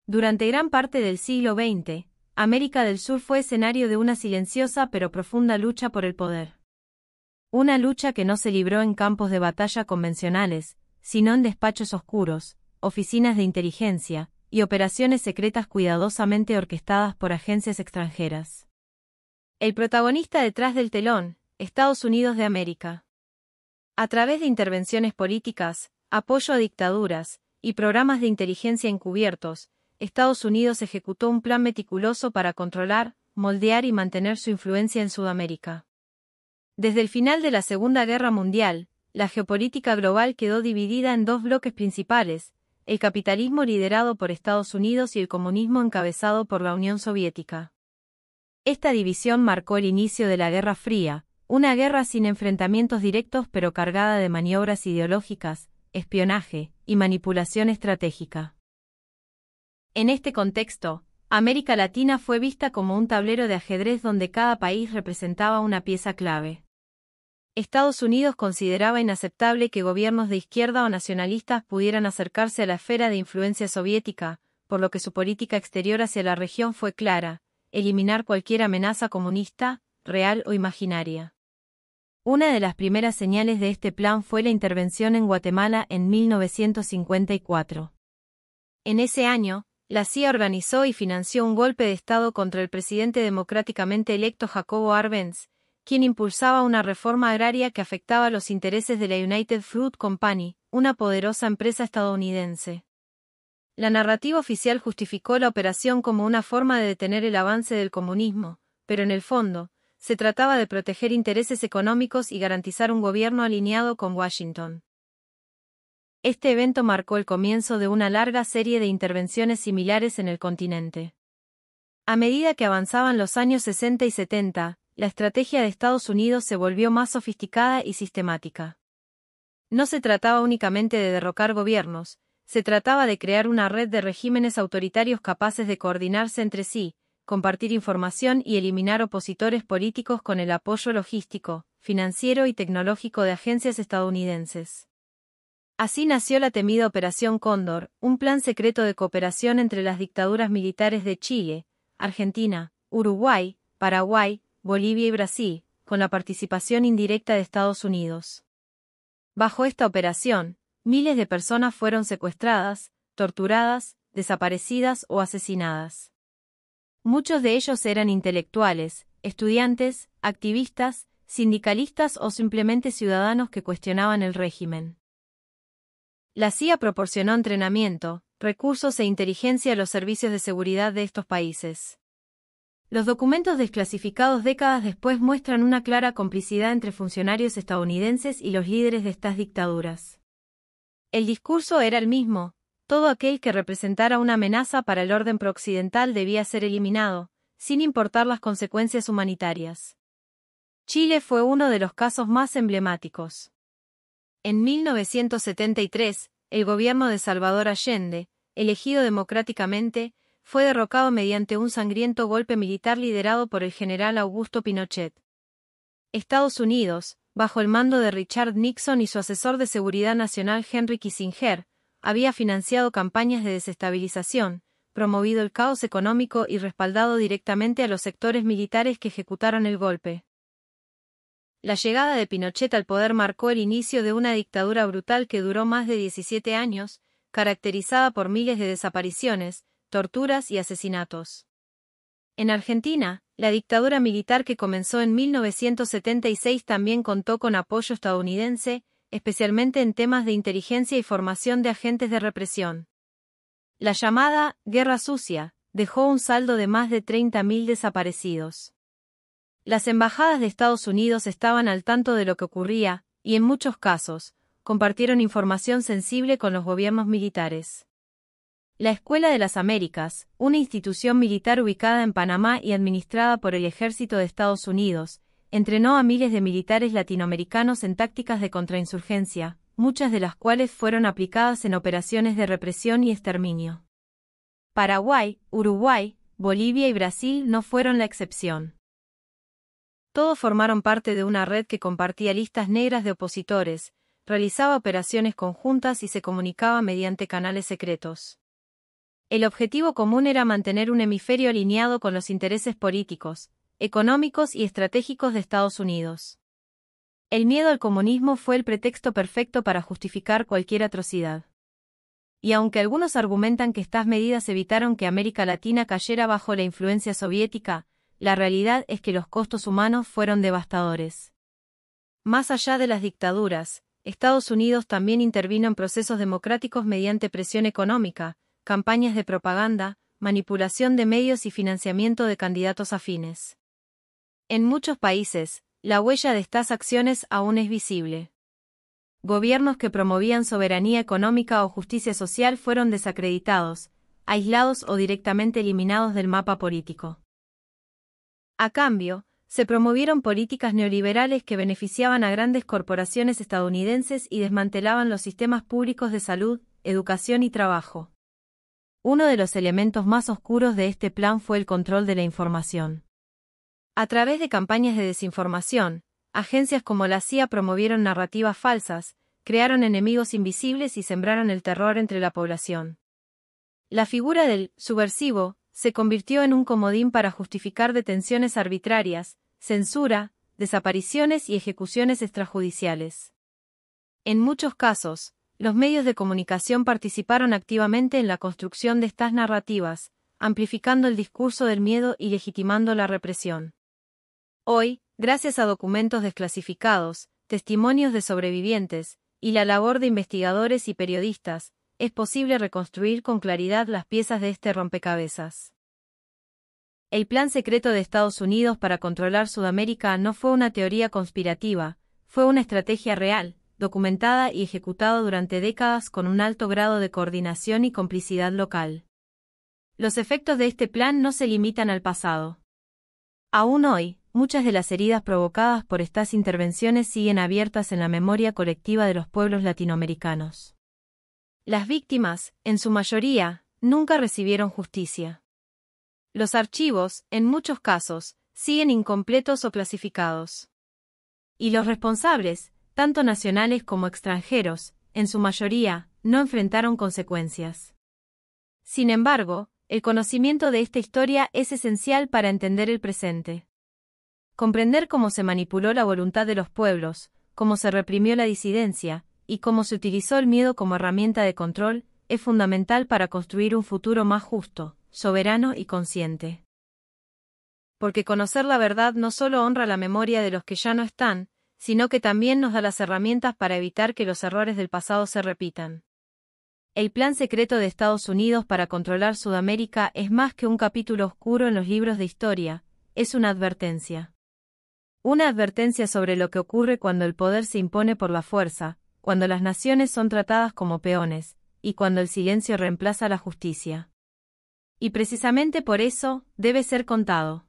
Durante gran parte del siglo XX, América del Sur fue escenario de una silenciosa pero profunda lucha por el poder. Una lucha que no se libró en campos de batalla convencionales, sino en despachos oscuros, oficinas de inteligencia, y operaciones secretas cuidadosamente orquestadas por agencias extranjeras. El protagonista detrás del telón, Estados Unidos de América. A través de intervenciones políticas, apoyo a dictaduras, y programas de inteligencia encubiertos, Estados Unidos ejecutó un plan meticuloso para controlar, moldear y mantener su influencia en Sudamérica. Desde el final de la Segunda Guerra Mundial, la geopolítica global quedó dividida en dos bloques principales, el capitalismo liderado por Estados Unidos y el comunismo encabezado por la Unión Soviética. Esta división marcó el inicio de la Guerra Fría, una guerra sin enfrentamientos directos pero cargada de maniobras ideológicas, espionaje y manipulación estratégica. En este contexto, América Latina fue vista como un tablero de ajedrez donde cada país representaba una pieza clave. Estados Unidos consideraba inaceptable que gobiernos de izquierda o nacionalistas pudieran acercarse a la esfera de influencia soviética, por lo que su política exterior hacia la región fue clara: eliminar cualquier amenaza comunista, real o imaginaria. Una de las primeras señales de este plan fue la intervención en Guatemala en 1954. En ese año, la CIA organizó y financió un golpe de Estado contra el presidente democráticamente electo Jacobo Arbenz, quien impulsaba una reforma agraria que afectaba los intereses de la United Fruit Company, una poderosa empresa estadounidense. La narrativa oficial justificó la operación como una forma de detener el avance del comunismo, pero en el fondo, se trataba de proteger intereses económicos y garantizar un gobierno alineado con Washington. Este evento marcó el comienzo de una larga serie de intervenciones similares en el continente. A medida que avanzaban los años 60 y 70, la estrategia de Estados Unidos se volvió más sofisticada y sistemática. No se trataba únicamente de derrocar gobiernos, se trataba de crear una red de regímenes autoritarios capaces de coordinarse entre sí, compartir información y eliminar opositores políticos con el apoyo logístico, financiero y tecnológico de agencias estadounidenses. Así nació la temida Operación Cóndor, un plan secreto de cooperación entre las dictaduras militares de Chile, Argentina, Uruguay, Paraguay, Bolivia y Brasil, con la participación indirecta de Estados Unidos. Bajo esta operación, miles de personas fueron secuestradas, torturadas, desaparecidas o asesinadas. Muchos de ellos eran intelectuales, estudiantes, activistas, sindicalistas o simplemente ciudadanos que cuestionaban el régimen. La CIA proporcionó entrenamiento, recursos e inteligencia a los servicios de seguridad de estos países. Los documentos desclasificados décadas después muestran una clara complicidad entre funcionarios estadounidenses y los líderes de estas dictaduras. El discurso era el mismo: todo aquel que representara una amenaza para el orden prooccidental debía ser eliminado, sin importar las consecuencias humanitarias. Chile fue uno de los casos más emblemáticos. En 1973, el gobierno de Salvador Allende, elegido democráticamente, fue derrocado mediante un sangriento golpe militar liderado por el general Augusto Pinochet. Estados Unidos, bajo el mando de Richard Nixon y su asesor de seguridad nacional Henry Kissinger, había financiado campañas de desestabilización, promovido el caos económico y respaldado directamente a los sectores militares que ejecutaron el golpe. La llegada de Pinochet al poder marcó el inicio de una dictadura brutal que duró más de 17 años, caracterizada por miles de desapariciones, torturas y asesinatos. En Argentina, la dictadura militar que comenzó en 1976 también contó con apoyo estadounidense, especialmente en temas de inteligencia y formación de agentes de represión. La llamada «Guerra Sucia» dejó un saldo de más de 30.000 desaparecidos. Las embajadas de Estados Unidos estaban al tanto de lo que ocurría, y en muchos casos, compartieron información sensible con los gobiernos militares. La Escuela de las Américas, una institución militar ubicada en Panamá y administrada por el Ejército de Estados Unidos, entrenó a miles de militares latinoamericanos en tácticas de contrainsurgencia, muchas de las cuales fueron aplicadas en operaciones de represión y exterminio. Paraguay, Uruguay, Bolivia y Brasil no fueron la excepción. Todos formaron parte de una red que compartía listas negras de opositores, realizaba operaciones conjuntas y se comunicaba mediante canales secretos. El objetivo común era mantener un hemisferio alineado con los intereses políticos, económicos y estratégicos de Estados Unidos. El miedo al comunismo fue el pretexto perfecto para justificar cualquier atrocidad. Y aunque algunos argumentan que estas medidas evitaron que América Latina cayera bajo la influencia soviética, la realidad es que los costos humanos fueron devastadores. Más allá de las dictaduras, Estados Unidos también intervino en procesos democráticos mediante presión económica, campañas de propaganda, manipulación de medios y financiamiento de candidatos afines. En muchos países, la huella de estas acciones aún es visible. Gobiernos que promovían soberanía económica o justicia social fueron desacreditados, aislados o directamente eliminados del mapa político. A cambio, se promovieron políticas neoliberales que beneficiaban a grandes corporaciones estadounidenses y desmantelaban los sistemas públicos de salud, educación y trabajo. Uno de los elementos más oscuros de este plan fue el control de la información. A través de campañas de desinformación, agencias como la CIA promovieron narrativas falsas, crearon enemigos invisibles y sembraron el terror entre la población. La figura del subversivo se convirtió en un comodín para justificar detenciones arbitrarias, censura, desapariciones y ejecuciones extrajudiciales. En muchos casos, los medios de comunicación participaron activamente en la construcción de estas narrativas, amplificando el discurso del miedo y legitimando la represión. Hoy, gracias a documentos desclasificados, testimonios de sobrevivientes, y la labor de investigadores y periodistas, es posible reconstruir con claridad las piezas de este rompecabezas. El plan secreto de Estados Unidos para controlar Sudamérica no fue una teoría conspirativa, fue una estrategia real, documentada y ejecutada durante décadas con un alto grado de coordinación y complicidad local. Los efectos de este plan no se limitan al pasado. Aún hoy, muchas de las heridas provocadas por estas intervenciones siguen abiertas en la memoria colectiva de los pueblos latinoamericanos. Las víctimas, en su mayoría, nunca recibieron justicia. Los archivos, en muchos casos, siguen incompletos o clasificados. Y los responsables, tanto nacionales como extranjeros, en su mayoría, no enfrentaron consecuencias. Sin embargo, el conocimiento de esta historia es esencial para entender el presente. Comprender cómo se manipuló la voluntad de los pueblos, cómo se reprimió la disidencia, y cómo se utilizó el miedo como herramienta de control, es fundamental para construir un futuro más justo, soberano y consciente. Porque conocer la verdad no solo honra la memoria de los que ya no están, sino que también nos da las herramientas para evitar que los errores del pasado se repitan. El plan secreto de Estados Unidos para controlar Sudamérica es más que un capítulo oscuro en los libros de historia, es una advertencia. Una advertencia sobre lo que ocurre cuando el poder se impone por la fuerza, cuando las naciones son tratadas como peones, y cuando el silencio reemplaza la justicia. Y precisamente por eso, debe ser contado.